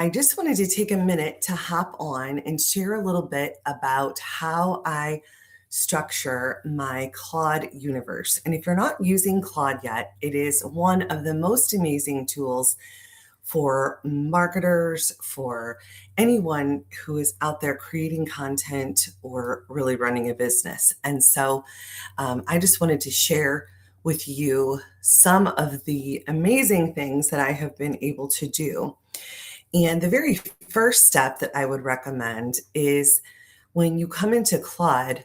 I just wanted to take a minute to hop on and share a little bit about how I structure my Claude universe. And if you're not using Claude yet, it is one of the most amazing tools for marketers, for anyone who is out there creating content or really running a business. And so I just wanted to share with you some of the amazing things that I have been able to do. And the very first step that I would recommend is when you come into Claude,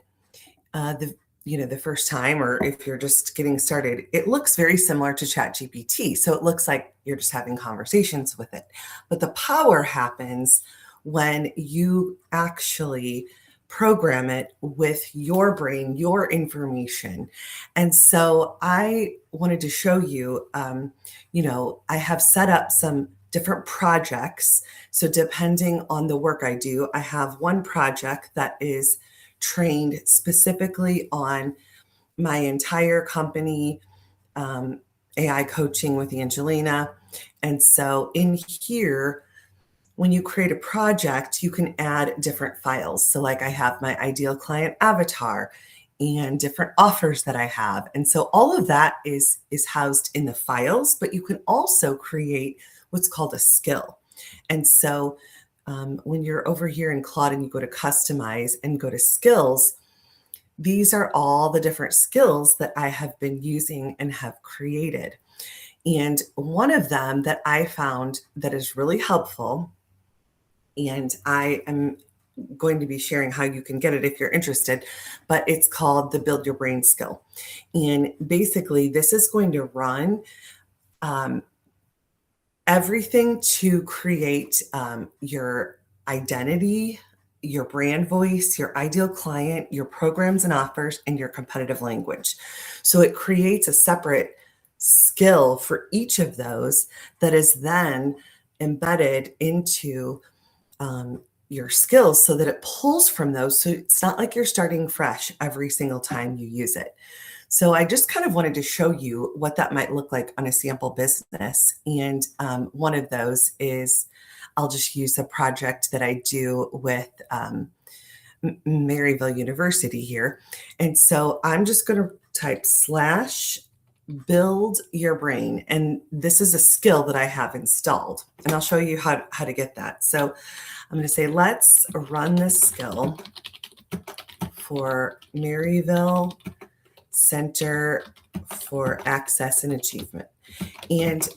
the first time, or if you're just getting started, it looks very similar to ChatGPT. So it looks like you're just having conversations with it. But the power happens when you actually program it with your brain, your information. And so I wanted to show you, I have set up some different projects. So depending on the work I do, I have one project that is trained specifically on my entire company, AI coaching with Angelina. And so in here, when you create a project, you can add different files. So like I have my ideal client avatar and different offers that I have. And so all of that is housed in the files, but you can also create what's called a skill. And so when you're over here in Claude and you go to customize and go to skills, these are all the different skills that I have been using and have created. And one of them that I found that is really helpful, and I am going to be sharing how you can get it if you're interested, but it's called the Build Your Brain skill. And basically, this is going to run everything to create your identity, your brand voice, your ideal client, your programs and offers, and your competitive language. So it creates a separate skill for each of those that is then embedded into your skills so that it pulls from those. So it's not like you're starting fresh every single time you use it. So I just kind of wanted to show you what that might look like on a sample business. And one of those is I'll just use a project that I do with Maryville University here. And so I'm just going to type /build your brain. And this is a skill that I have installed. And I'll show you how to get that. So I'm going to say, let's run this skill for Maryville Center for Access and Achievement. And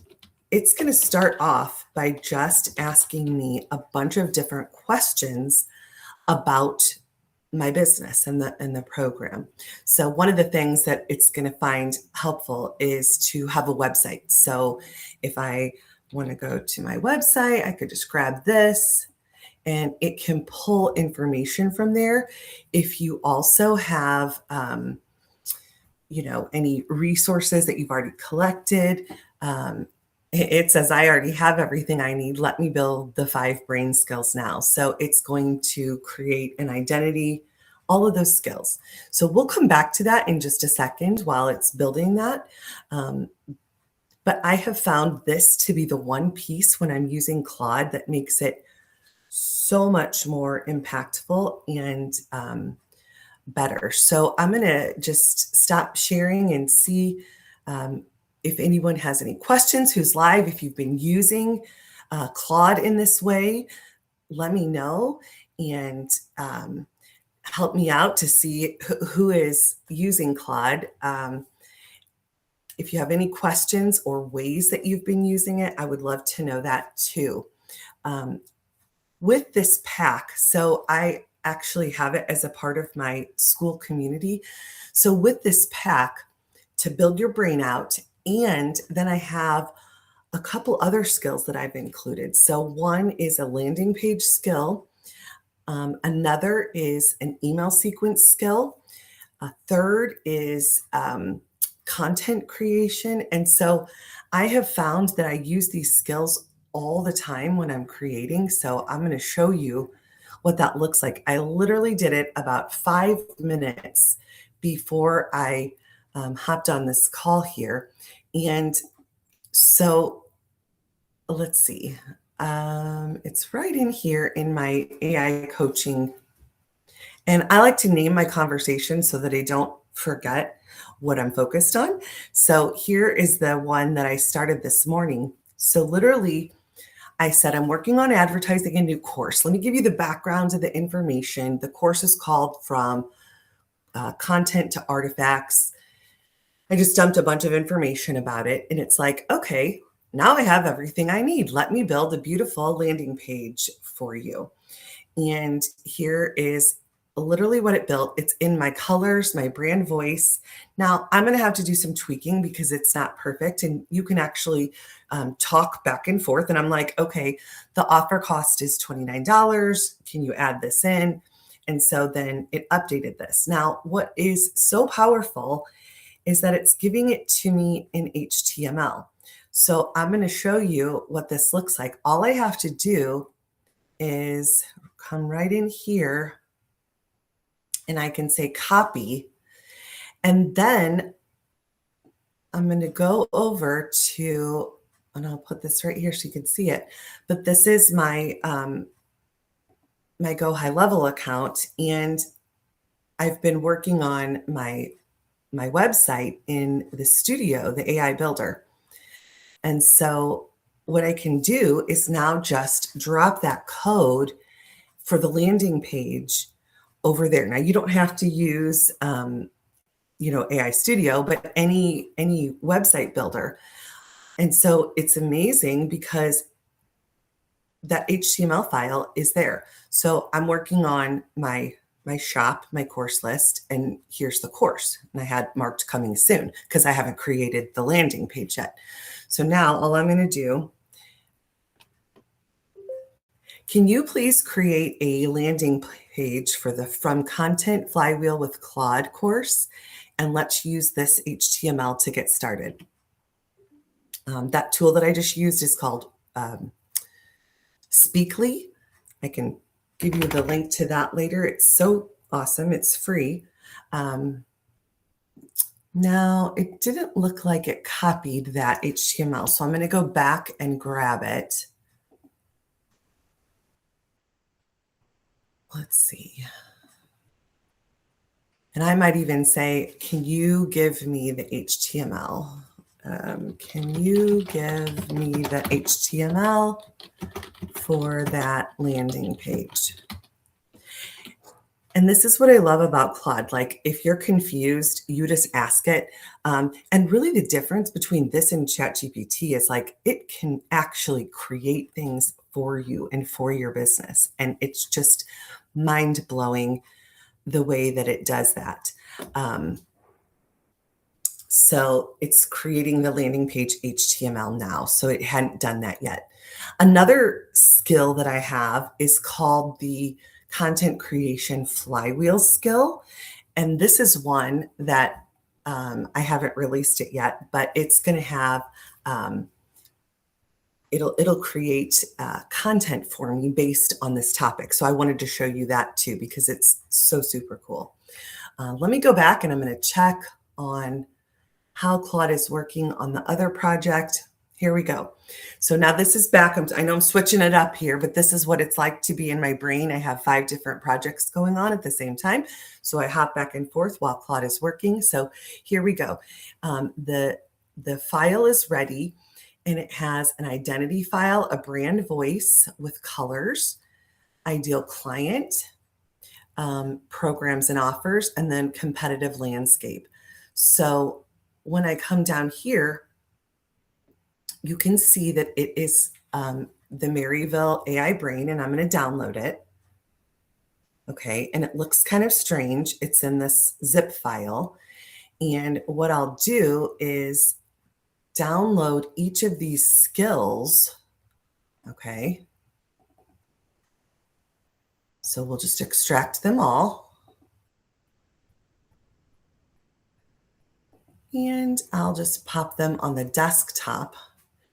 it's going to start off by just asking me a bunch of different questions about my business and the program. So one of the things that it's going to find helpful is to have a website. So if I want to go to my website, I could just grab this and it can pull information from there. If you also have any resources that you've already collected. It says, I already have everything I need. Let me build the 5 brain skills now. So it's going to create an identity, all of those skills. So we'll come back to that in just a second while it's building that. But I have found this to be the one piece when I'm using Claude that makes it so much more impactful and better. So I'm going to just stop sharing and see if anyone has any questions, who's live. If you've been using Claude in this way, let me know and help me out to see who is using Claude. If you have any questions or ways that you've been using it, I would love to know that too. With this pack, so I actually have it as a part of my school community. So with this pack, to build your brain out, and then I have a couple other skills that I've included. So one is a landing page skill. Another is an email sequence skill. A third is content creation. And so I have found that I use these skills all the time when I'm creating. So I'm going to show you what that looks like. I literally did it about 5 minutes before I hopped on this call here. And so let's see. It's right in here in my AI coaching. And I like to name my conversation so that I don't forget what I'm focused on. So here is the one that I started this morning. So literally, I said, I'm working on advertising a new course. Let me give you the background of the information. The course is called From Content to Artifacts. I just dumped a bunch of information about it. And it's like, okay, now I have everything I need. Let me build a beautiful landing page for you. And here is literally what it built. It's in my colors, my brand voice. Now I'm going to have to do some tweaking because it's not perfect. And you can actually talk back and forth. And I'm like, okay, the offer cost is $29. Can you add this in? And so then it updated this. Now, what is so powerful is that it's giving it to me in HTML. So I'm going to show you what this looks like. All I have to do is come right in here and I can say copy. And then I'm going to go over to, and I'll put this right here so you can see it. But this is my my Go High Level account, and I've been working on my website in the studio, the AI builder. And so what I can do is now just drop that code for the landing page over there. Now you don't have to use AI Studio, but any website builder. And so it's amazing because that HTML file is there. So I'm working on my shop, my course list, and here's the course. And I had marked coming soon because I haven't created the landing page yet. So now all I'm going to do, can you please create a landing page for the From Content Flywheel with Claude course? And let's use this HTML to get started. That tool that I just used is called Speakly. I can give you the link to that later. It's so awesome. It's free. Now, it didn't look like it copied that HTML, so I'm going to go back and grab it. Let's see. And I might even say, can you give me the HTML? Can you give me the HTML for that landing page? And this is what I love about Claude. Like, if you're confused, you just ask it. And really the difference between this and ChatGPT is like, it can actually create things for you and for your business. And it's just mind-blowing the way that it does that. So it's creating the landing page HTML now. So it hadn't done that yet. Another skill that I have is called the content creation flywheel skill. And this is one that I haven't released it yet, but it's going to have, it'll create content for me based on this topic. So I wanted to show you that too, because it's so super cool. Let me go back and I'm going to check on how Claude is working on the other project. Here we go. So now this is back. I know I'm switching it up here, but this is what it's like to be in my brain. I have 5 different projects going on at the same time. So I hop back and forth while Claude is working. So here we go. The file is ready, and it has an identity file, a brand voice with colors, ideal client, programs and offers, and then competitive landscape. So when I come down here, you can see that it is the Maryville AI Brain, and I'm going to download it. Okay, and it looks kind of strange. It's in this zip file. And what I'll do is download each of these skills. Okay. So we'll just extract them all. And I'll just pop them on the desktop.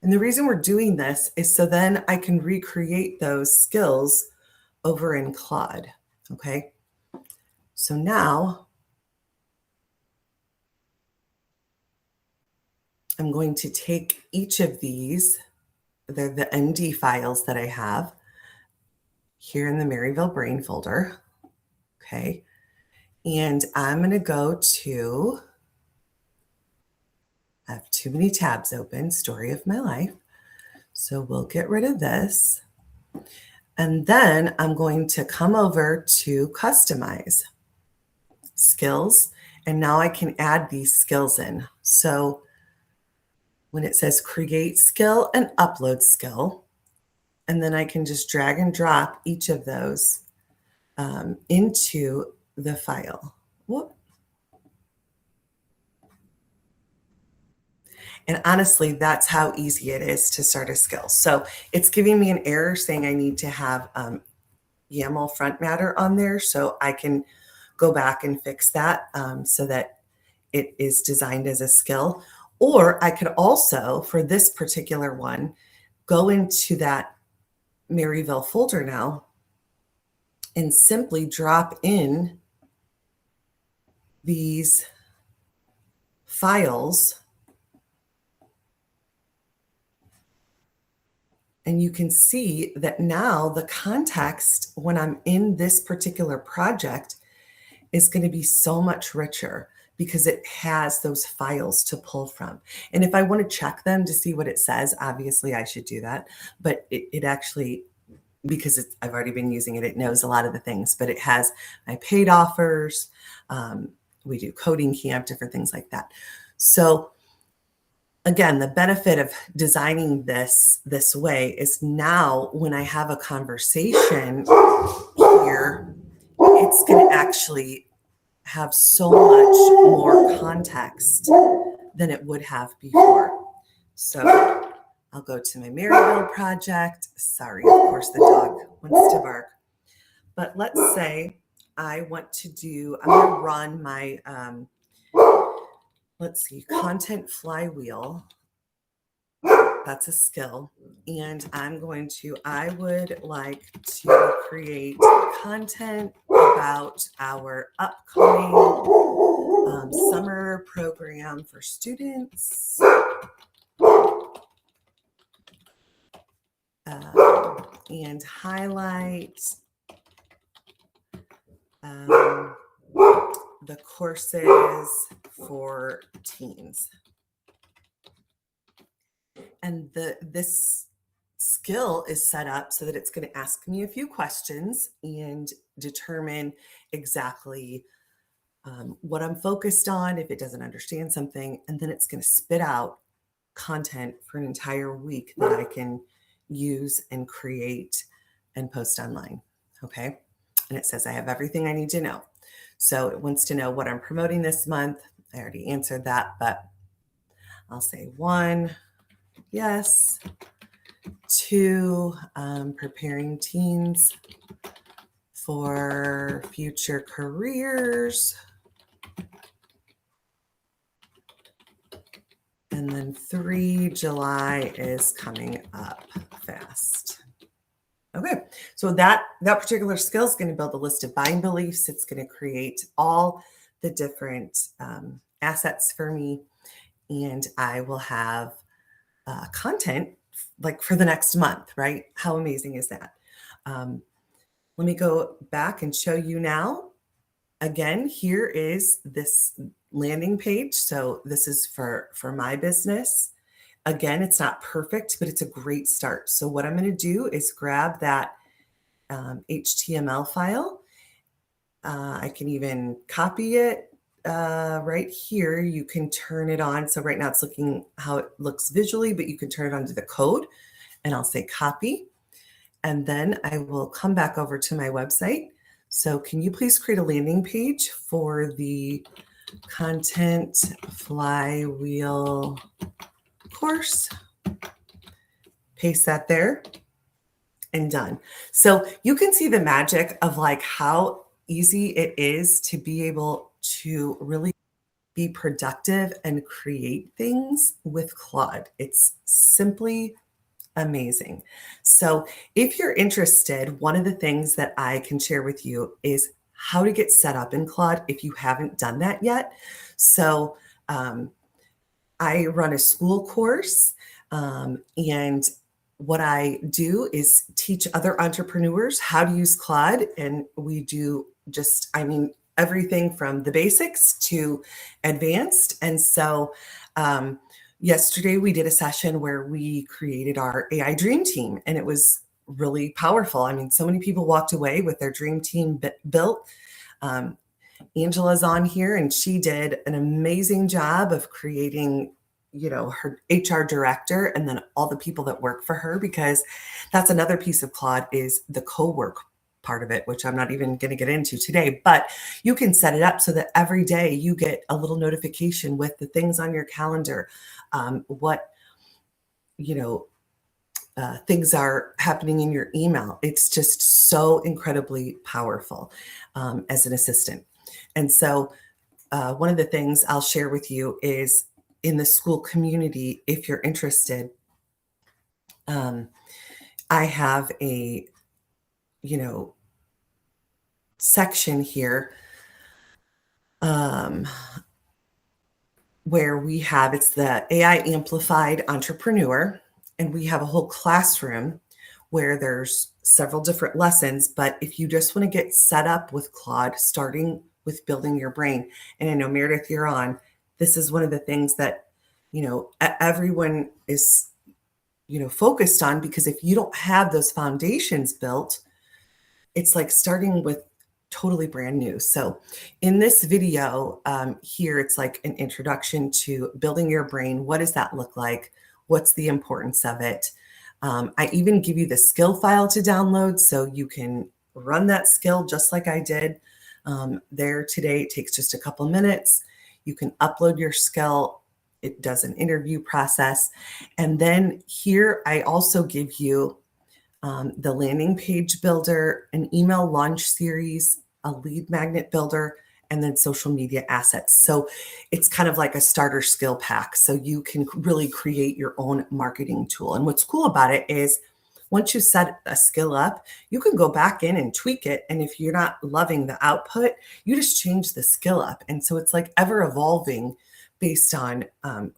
And the reason we're doing this is so then I can recreate those skills over in Claude. Okay. So now I'm going to take each of these They're the MD files that I have here in the Maryville Brain folder. Okay. And I'm going to go to, I have too many tabs open, Story of My Life. So we'll get rid of this. And then I'm going to come over to Customize, Skills. And now I can add these skills in. So when it says Create Skill and Upload Skill, and then I can just drag and drop each of those into the file. Whoop. And honestly, that's how easy it is to start a skill. So it's giving me an error saying I need to have YAML front matter on there. So I can go back and fix that so that it is designed as a skill. Or I could also, for this particular one, go into that Maryville folder now and simply drop in these files. And you can see that now the context when I'm in this particular project is going to be so much richer because it has those files to pull from. And if I want to check them to see what it says, obviously I should do that. But it actually, because I've already been using it, it knows a lot of the things, but it has my paid offers. We do coding camp, different things like that. So again, the benefit of designing this way is now when I have a conversation here, it's going to actually have so much more context than it would have before. So I'll go to my Maryville project. Sorry, of course, the dog wants to bark. But let's say I want to do, I'm going to run my, let's see, content flywheel. That's a skill. And I'm going to, I would like to create content about our upcoming summer program for students. And highlight the courses for teens. And this skill is set up so that it's going to ask me a few questions and determine exactly what I'm focused on, if it doesn't understand something, and then it's going to spit out content for an entire week that I can use and create and post online. Okay. And it says I have everything I need to know. So it wants to know what I'm promoting this month. I already answered that, but I'll say 1, yes. 2, preparing teens for future careers. And then 3, July is coming up fast. Okay, so that particular skill is going to build a list of buying beliefs. It's going to create all the different assets for me, and I will have content like for the next month, right? How amazing is that? Let me go back and show you now. Again, here is this landing page. So this is for my business. Again, it's not perfect, but it's a great start. So what I'm going to do is grab that HTML file. I can even copy it right here. You can turn it on. So right now it's looking how it looks visually, but you can turn it on to the code, and I'll say copy. And then I will come back over to my website. So can you please create a landing page for the content flywheel course? Paste that there and done. So you can see the magic of like how easy it is to be able to really be productive and create things with Claude. It's simply amazing. So if you're interested, one of the things that I can share with you is how to get set up in Claude if you haven't done that yet. So I run a school course and what I do is teach other entrepreneurs how to use Claude. And we do just, everything from the basics to advanced. And so yesterday we did a session where we created our AI dream team, and it was really powerful. So many people walked away with their dream team built. Angela's on here, and she did an amazing job of creating, her HR director and then all the people that work for her, because that's another piece of Claude is the co-work part of it, which I'm not even going to get into today. But you can set it up so that every day you get a little notification with the things on your calendar, what things are happening in your email. It's just so incredibly powerful as an assistant. And so one of the things I'll share with you is in the school community, if you're interested, I have a, section here where we have, it's the AI Amplified Entrepreneur, and we have a whole classroom where there's several different lessons. But if you just want to get set up with Claude, starting with building your brain, and I know Meredith, you're on, this is one of the things that, everyone is, focused on, because if you don't have those foundations built, it's like starting with totally brand new. So in this video here, it's like an introduction to building your brain. What does that look like? What's the importance of it? I even give you the skill file to download so you can run that skill just like I did there today. It takes just a couple minutes. You can upload your skill. It does an interview process. And then here I also give you the landing page builder, an email launch series, a lead magnet builder, and then social media assets. So it's kind of like a starter skill pack. So you can really create your own marketing tool. And what's cool about it is once you set a skill up, you can go back in and tweak it. And if you're not loving the output, you just change the skill up. And so it's like ever evolving based on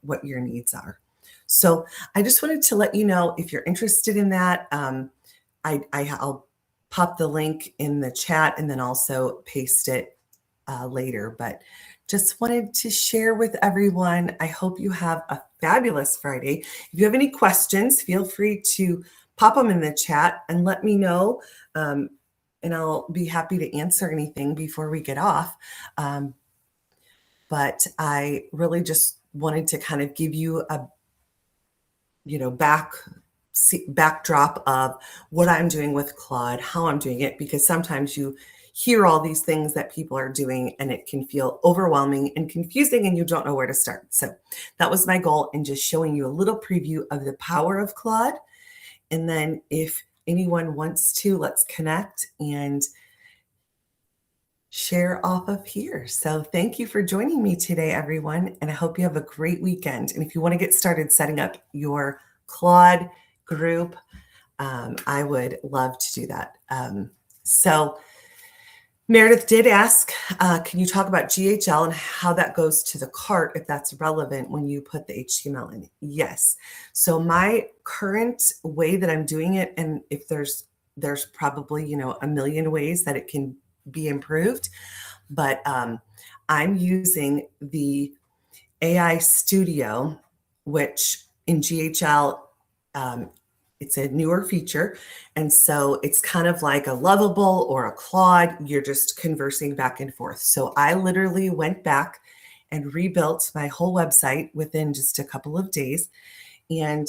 what your needs are. So I just wanted to let you know if you're interested in that. I'll pop the link in the chat and then also paste it later. But just wanted to share with everyone. I hope you have a fabulous Friday. If you have any questions, feel free to pop them in the chat and let me know. And I'll be happy to answer anything before we get off. But I really just wanted to kind of give you a, backdrop of what I'm doing with Claude, how I'm doing it, because sometimes you hear all these things that people are doing and it can feel overwhelming and confusing and you don't know where to start. So that was my goal, in just showing you a little preview of the power of Claude. And then if anyone wants to, let's connect and share off of here. So thank you for joining me today, everyone. And I hope you have a great weekend. And if you want to get started setting up your Claude group, I would love to do that. So Meredith did ask, can you talk about GHL and how that goes to the cart, if that's relevant when you put the HTML in? Yes. So my current way that I'm doing it, and if there's probably, a million ways that it can be improved, but I'm using the AI Studio, which in GHL, it's a newer feature. And so it's kind of like a Lovable or a Claude. You're just conversing back and forth. So I literally went back and rebuilt my whole website within just a couple of days. And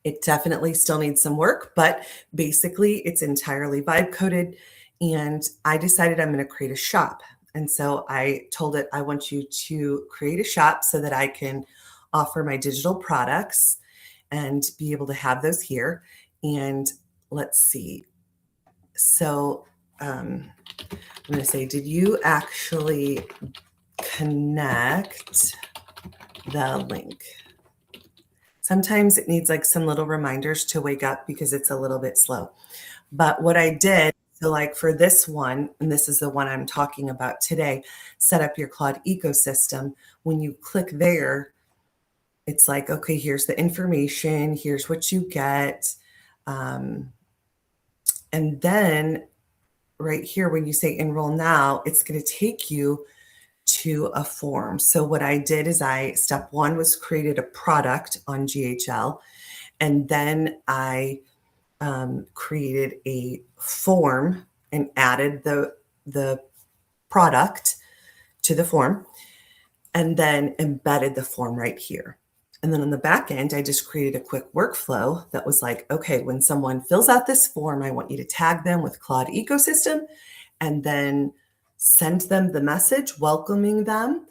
it definitely still needs some work, but basically it's entirely vibe coded. And I decided I'm going to create a shop. And so I told it, I want you to create a shop so that I can offer my digital products and be able to have those here. And let's see. So I'm going to say, did you actually connect the link? Sometimes it needs like some little reminders to wake up because it's a little bit slow. But what I did, so like for this one, and this is the one I'm talking about today, set up your Claude ecosystem. When you click there, it's like, okay, here's the information, here's what you get. Um, and then right here, when you say enroll now, it's going to take you to a form. So what I did is step one was created a product on GHL, and then I created a form and added the product to the form, and then embedded the form right here. And then on the back end, I just created a quick workflow that was like, okay, when someone fills out this form, I want you to tag them with Claude Ecosystem and then send them the message welcoming them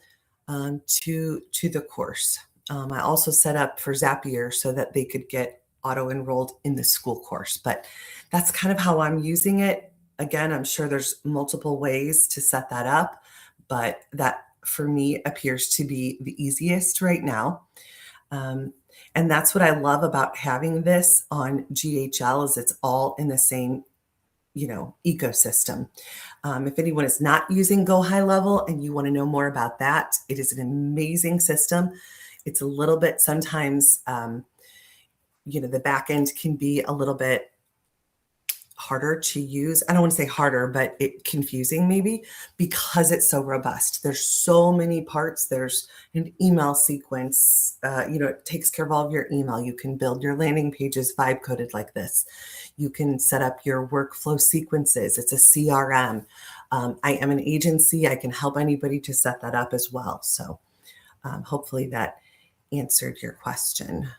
to the course. I also set up for Zapier so that they could get auto enrolled in the school course, but that's kind of how I'm using it. Again, I'm sure there's multiple ways to set that up, but that for me appears to be the easiest right now. And that's what I love about having this on GHL is it's all in the same, ecosystem. If anyone is not using Go High Level and you want to know more about that, it is an amazing system. It's a little bit sometimes, the back end can be a little bit harder to use. I don't want to say harder, but confusing maybe because it's so robust. There's so many parts. There's an email sequence. It takes care of all of your email. You can build your landing pages vibe coded like this. You can set up your workflow sequences. It's a CRM. I am an agency. I can help anybody to set that up as well. So hopefully that answered your question.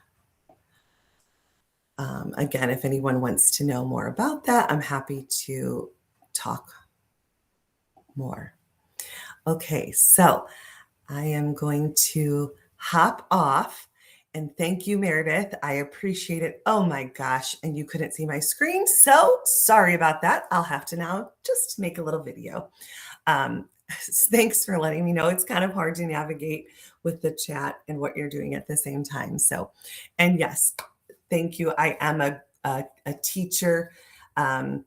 Again, if anyone wants to know more about that, I'm happy to talk more. Okay, so I am going to hop off and thank you, Meredith. I appreciate it. Oh my gosh, and you couldn't see my screen, so sorry about that. I'll have to now just make a little video. Thanks for letting me know. It's kind of hard to navigate with the chat and what you're doing at the same time. So, and yes, thank you. I am a teacher, and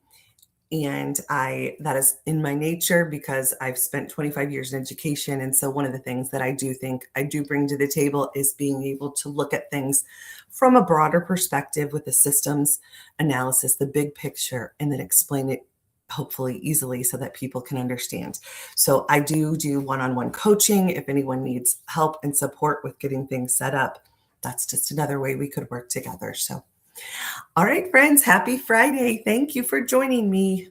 that is in my nature because I've spent 25 years in education. And so one of the things that I do think I do bring to the table is being able to look at things from a broader perspective with the systems analysis, the big picture, and then explain it hopefully easily so that people can understand. So I do one-on-one coaching if anyone needs help and support with getting things set up. That's just another way we could work together. So, all right, friends, happy Friday. Thank you for joining me.